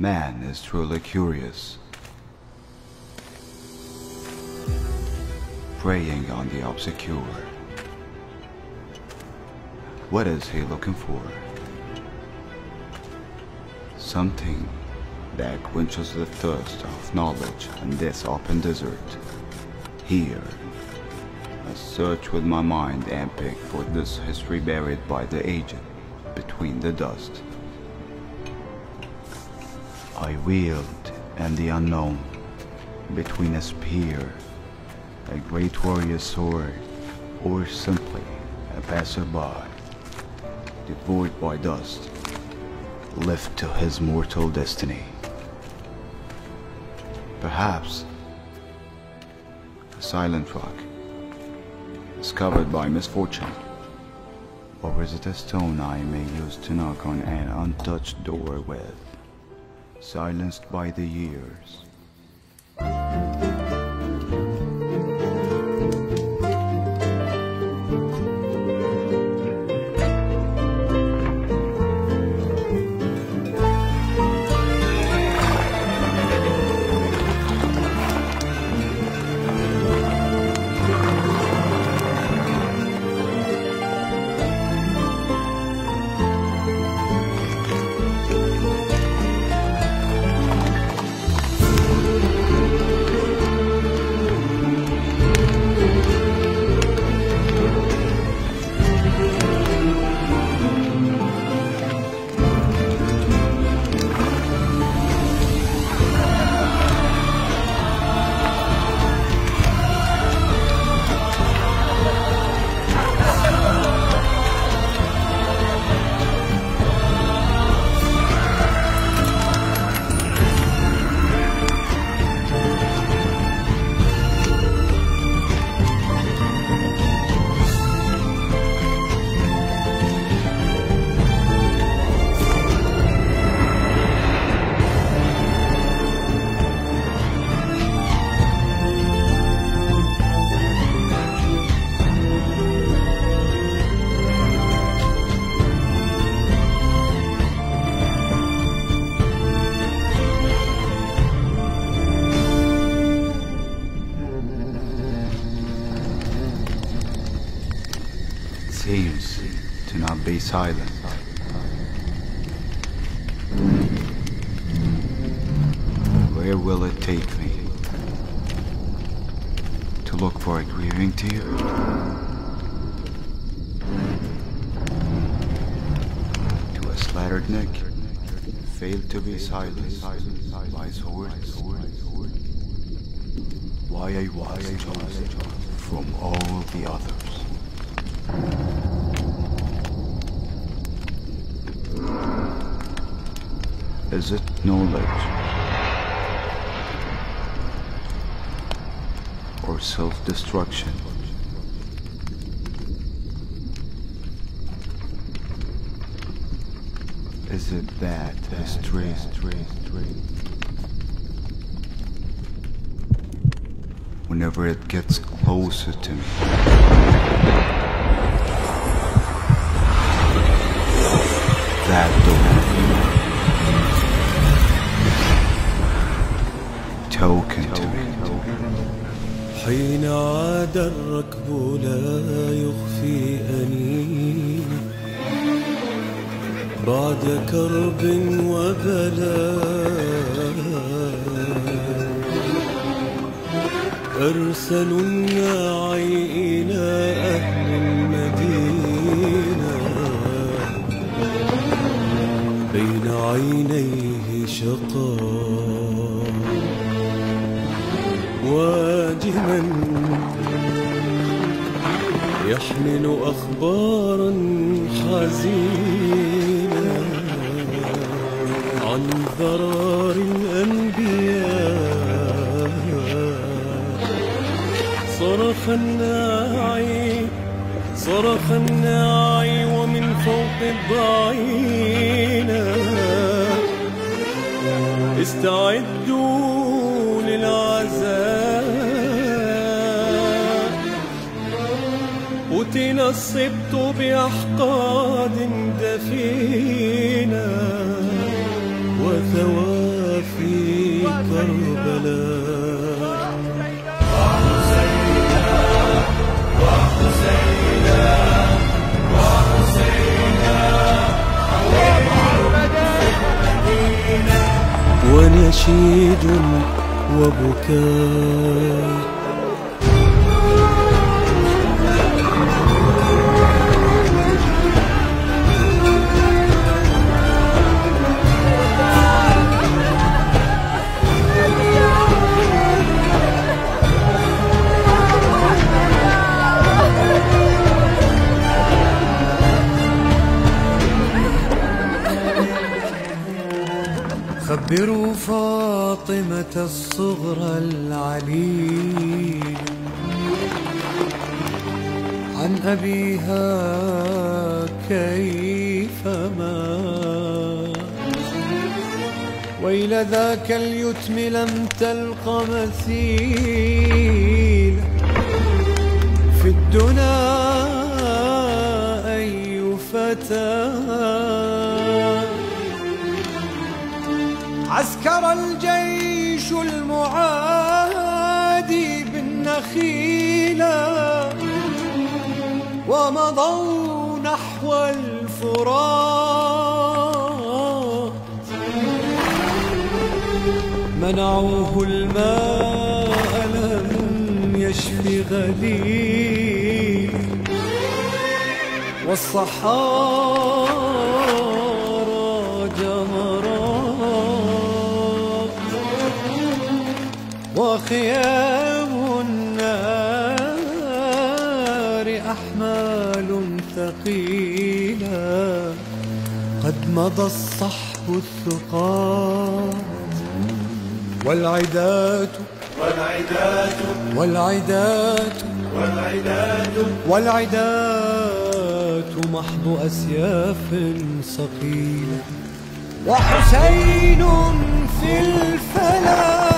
Man is truly curious, preying on the obscure. What is he looking for? Something that quenches the thirst of knowledge in this open desert. Here, I search with my mind epic for this history buried by the aged between the dust. I wield in the unknown, between a spear, a great warrior's sword, or simply a passerby, devoid by dust, left to his mortal destiny. Perhaps a silent rock, discovered by misfortune, or is it a stone I may use to knock on an untouched door with, silenced by the years? Seems to not be silent. Where will it take me? To look for a grieving tear? To a slattered neck, failed to be silenced by swords? Why I was chosen from all the others? Is it knowledge or self-destruction? Is it that history whenever it gets closer to me? That door token to me. حين عاد الركب لا يخفي أنين بعد كرب وبلاء أرسلوا الناعي إلى أهل المدينة بين عينيه شقاء واجما يحمل أخبارا حزينة عن ضرار الأنبياء. صرخ الناعي ومن فوق الضعينة استعدوا للعذاب. قتل السبط بأحقاد دفينة وثواب في كربلاء. ونشيد وبكاء. خبروا فاطمة الصغرى العليل عن أبيها كيف مات، وإلى ذاك اليتم لم تلق مثيل في الدنا أي فتاة. عسكر الجيش المعادي بالنخيلة ومضوا نحو الفرات، منعوه الماء لم يشف غليل، والصحارى جمرات، وخيام النار أحمال ثقيلة. قد مضى الصحب الثقات والعدات والعدات والعدات والعدات والعدات محض أسياف صقيلة، وحسين في الفلات.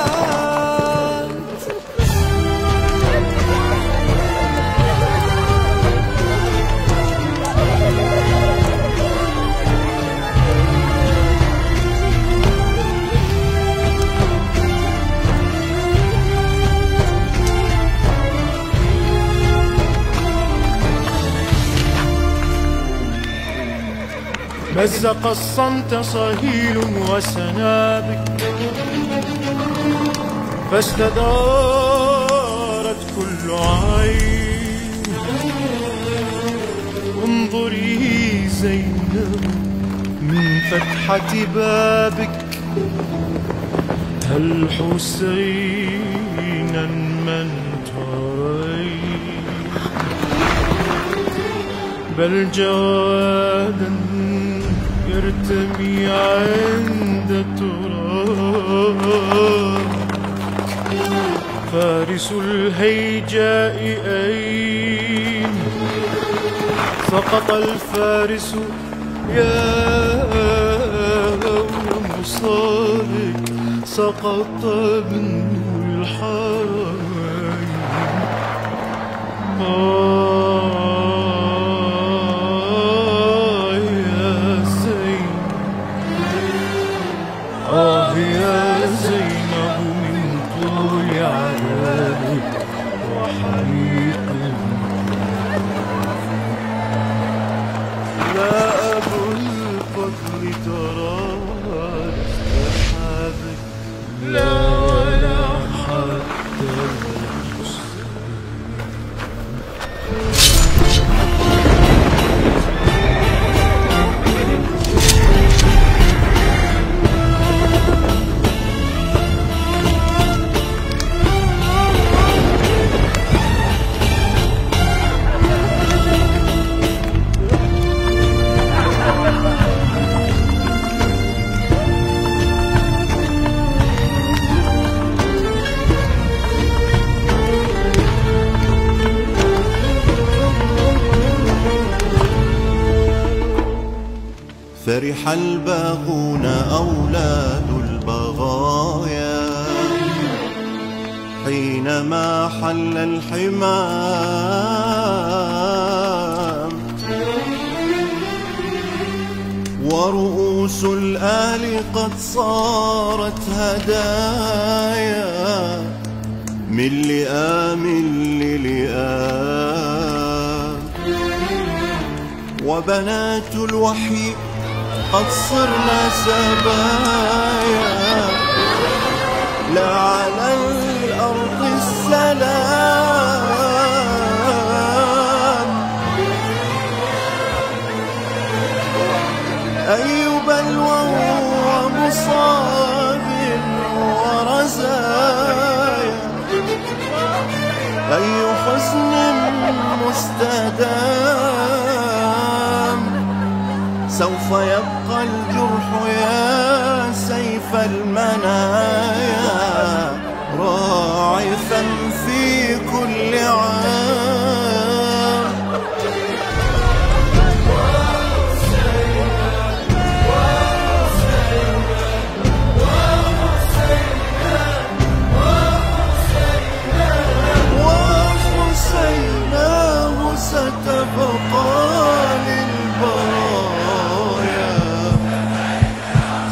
مزق الصمت صهيل وسنابك، فاستدارت كل عين. انظري زينب من فتحة بابك، هل حسينا من ترين؟ بل جوادا يرتمي عند تراب. فارس الهيجاء أين؟ سقط الفارس يا مصابك، سقط ابن الحرمين. يا زينب من طول عذابك وحريقك. لا أبو الفضل ترى استحابك، لا ولا حتى فرح الباغون أولاد البغايا حينما حل الحمام، ورؤوس الآل قد صارت هدايا من لئام للئام، وبنات الوحي قد صرنا سبايا لا على الأرض السلام. أي بلوى ومصاب ورزايا، أي حزن مستدام، سوف يبقى الجرح يا سيف المنايا راعفا في كل عام. وحسيناه ستبقى للبرايا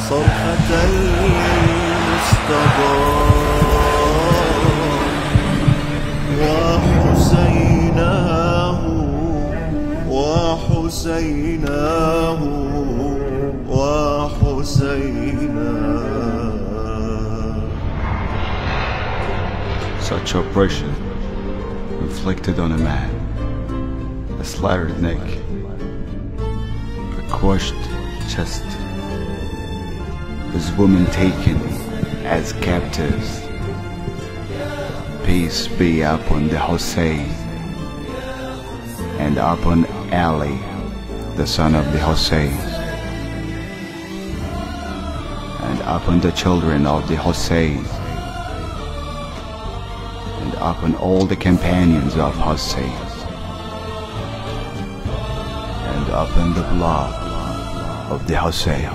صرخة المستضاء. وحسيناه وحسيناه وحسيناه. Such oppression inflicted on a man, a slattered neck, a crushed chest, his women taken as captives. Peace be upon the Hussein and upon Ali, the son of the Hussein, and upon the children of the Hussein, and upon all the companions of Hussein, and upon the blood of the Hussein.